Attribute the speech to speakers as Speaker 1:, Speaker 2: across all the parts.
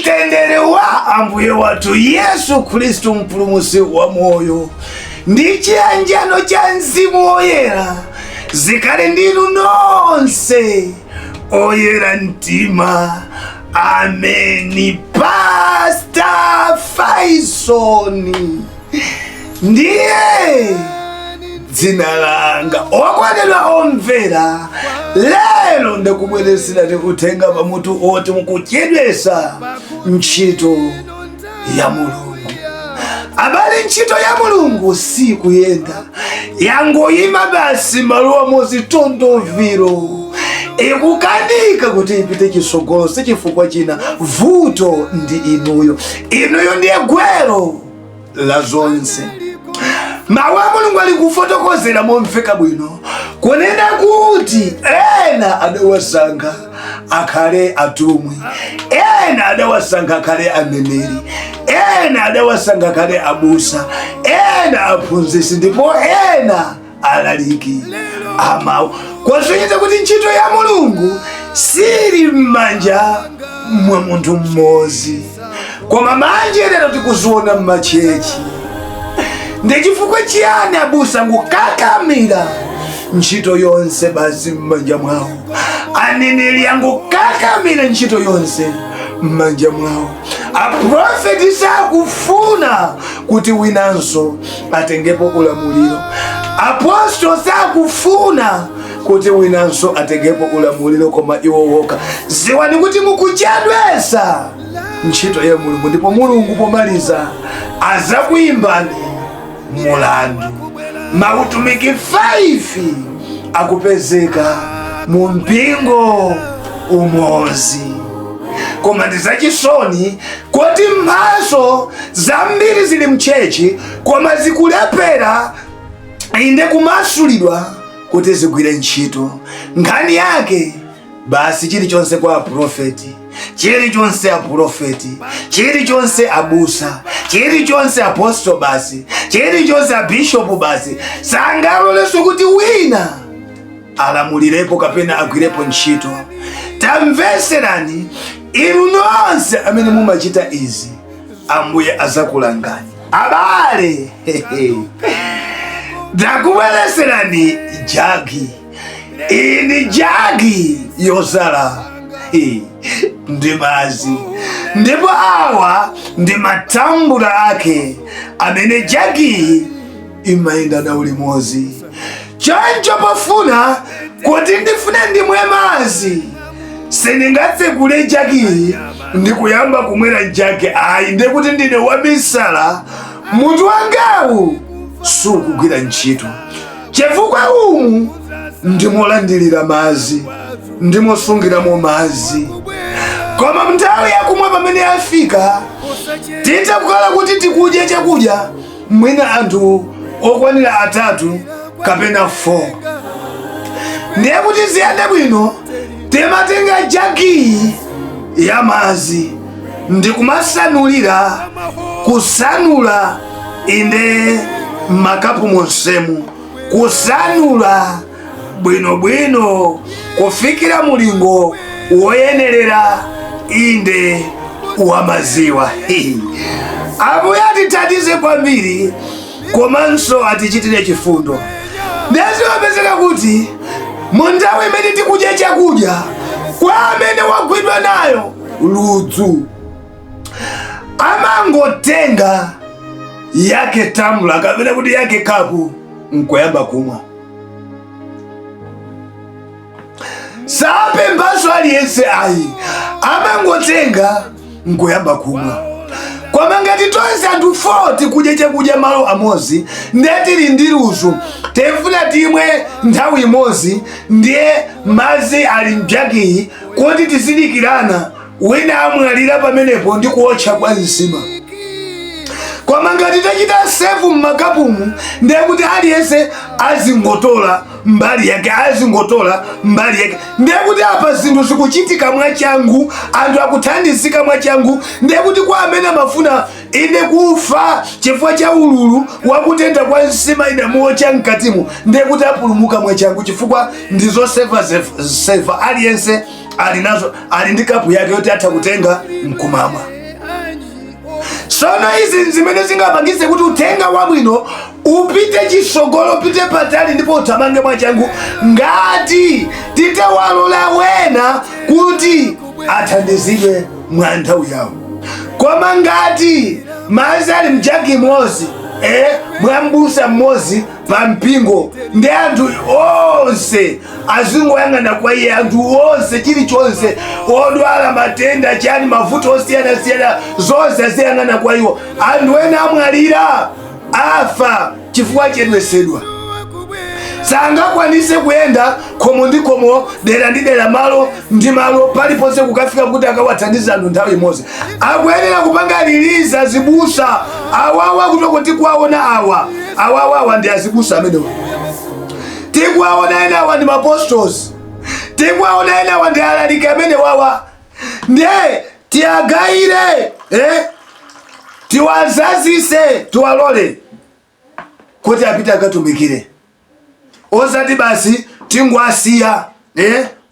Speaker 1: Tendere wa ambuye watu Yesu Kristu mpulumusi wa moyo ndi chiyanjano cha Mzimu Woyera zikale ndinu nonse oyera mtima. Ameni. Pastor Faison ndiye dzina langa. Okondedwa omvera, lero ndakubweresera tikutenga pamutu oti mukuchedwesa ntchito ya Mulungu. Abale, ntchito ya Mulungu si kuyenda yangoyima basi maluwa mozitondoviro ikukanika kuti ipite chisogolo sichifukwa china. Vuto ndi inuyo ndiye gwero la zonse. Mawu a Mulungu ali kufotokozera momveka bwino kunena kuti ena adawasankha akhale atumwi, ena adawasankha akhale aneneri, ena adawasankha akhale abusa, ena aphunzitsi, ndipo ena alaliki amawu. Kwasonyeza kuti ntchito ya Mulungu sili m'manja mwa munthu mmodzi, koma manje lero tikuziona m'machechi. Ndi chifukwa chiyani abusa ngukakamira ntchito yonse basi m'manja mwawo, aneneri angukakamira ntchito yonse m'manja mwawo, aprofeti sakufuna kuti winanso atengepo ulamuliro, apostolo sakufuna kuti winanso atengepo ulamuliro, koma iwo woka. Ziwani kuti mukuchedwesa ntchito ya Mulungu, ndipo Mulungu pomaliza azakuyimbani mulandu. Mautumiki 5 akupezeka mu mpingo umodzi, koma ndizachisoni kuti mphaso zambiri zili mchechi koma zikulepera inde kumasulidwa kuti zigwire ntchito. Nkhani yake basi chilichonse kwa aprofeti, chilichonse aprofeti, chilichonse abusa, chilichonse apostolo, basi chilichonse abishopu, basi sangaloleso kuti wina alamulirepo kapena agwirepo ntchito. Tamveserani inu nonse amene mumachita izi, ambuye azakulangani. Abale, ndakubwereserani jagi. Ini jagi yozala ndi madzi, ndipo awa ndi matambula ake amene jagi imayenda nawo limodzi. Choncho pofuna kuti ndifune ndimwe madzi, sindingatsekule jagi ndikuyamba kumwera jagi. Ayi, ndikuti ndine wamisala, munthu wangawu sukugwira ntchito, chifukwa umu ndimolandilira madzi, ndimosungiramo madzi. Koma nthawi yakumwa pamene yafika, titakhala kuti tikudya chakudya mwina anthu okwanira 3 kapena 4, ndiye kuti ziyende bwino timatenga jagi ya madzi ndikumasanulira, kusanula inde makapu monsemu, kusanula bwinobwino kufikira mulingo woyenerera inde wamaziwa. Ambuye atithandize kwambiri komanso atichitire chifundo. Ndezimapezeka kuti mu nthawi imene tikudya chakudya, kwa amene wagwidwa nayo ludzu amangotenga yake tamula kapena kuti yake kapu nkoyamba kumwa. Sapemphaso aliyense ayi, amangotenga nkoyamba kumwa. Koma ngati tonse anthu 40 kudya chakudya malo amodzi, ndiye tili ndi luzu, tifuna timwe nthawi imodzi, ndiye madzi ali mjagiyi kuti tizidikirana wina amwalira pamenepo ndi kuotcha kwa nsima. Koma ngati tachita sefu mmakapumu, ndiye kuti aliyense azingotola mbali yake, azingotola mbali yake. Ndiye kuti apa zinthu zikuchitika mwachangu, anthu akuthandizika mwachangu. Ndiye kuti kwa amene amafuna ine kufa chifukwa cha ululu wakutentha kwa nsima idamuotcha mkatimu, ndiye kuti apulumuka mwachangu chifukwa ndizo seva aliyense ali ndi kapu yake yoti atha kutenga mkumamwa. Sono izi zimene zingapangise kuti uthenga wabwino upite chisogolo, upite patali ndipo uthamange mwachangu ngati titawalola wena kuti athandizidwe mwa nthawi yawo. Koma ngati madzi ali mjagi imodzi mwa m'busa mmodzi pa mpingo ndi anthu onse azingoyang'ana kwa iye, anthu onse chilichonse, odwala, matenda, chani, mavuto osiyana-siyana, zonse aziyang'ana kwa iwo, anthu ena amwalira afa chifukwa chedwesedwa. Sangakwanise kuyenda khomo ndi khomo, dera ndi dera, malo ndi malo, paliponse kukafika kuti akawathandiza anthu nthawi imodzi. Akuyenera kupanga liliza azibusa awawa kutoko tikuwaona awawa ndi azibusa amenewa. Tikuwaona ena awa ndi apostles, tikuwaona ena awa ndi alaliki amene wawa. Ndiye tiagayire tiwazazise, tiwalole kuti apite akatumikire. Osati basi tingwasiya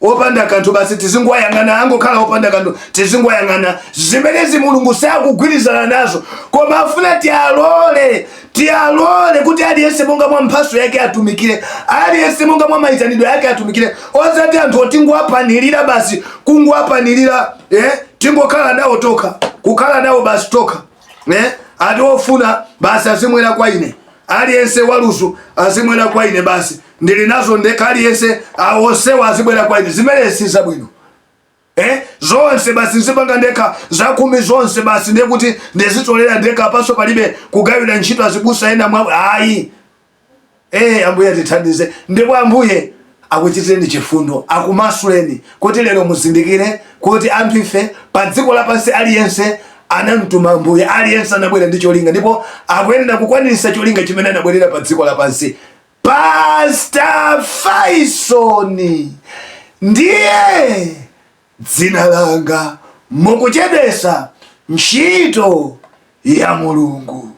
Speaker 1: opanda kanthu basi tizingwayang'ana, angokhala opanda kanthu tizingwayang'ana. Zimenezi Mulungu sakugwirizana nazo, koma afuna tialole kuti aliyense monga mwa mphaso yake atumikire, aliyense monga mwa maitanidwe yake atumikire. Osati anthu otingwapanirira basi, kungwapanirira tingokhala nawo toka, kukhala nawo basi toka ati ofuna basi azimwera kwa ine, aliyense waluso azimwera kwa ine, basi ndili nazo ndekha, aliyense onsewa azibwera kwa ine. Zimene si zabwino. Zonse basi nzipanga ndekha, zakumi zonse basi ndiye kuti ndizitolera ndekha, apanso palibe kugawira ntchito azibusa ena mwawo. Ayi, Ambuye atithandize, ndipo Ambuye akuchitireni chifundo, akumasuleni kuti lero muzindikire kuti anthu ife pa dziko lapansi aliyense anamtuma Ambuye, aliyense anabwera ndi cholinga, ndipo akuyenera kukwanirisa cholinga chimene anabwerera pa dziko lapansi. Pastor Faison ndiye dzina langa, mukuchedwesa ntchito ya Mulungu.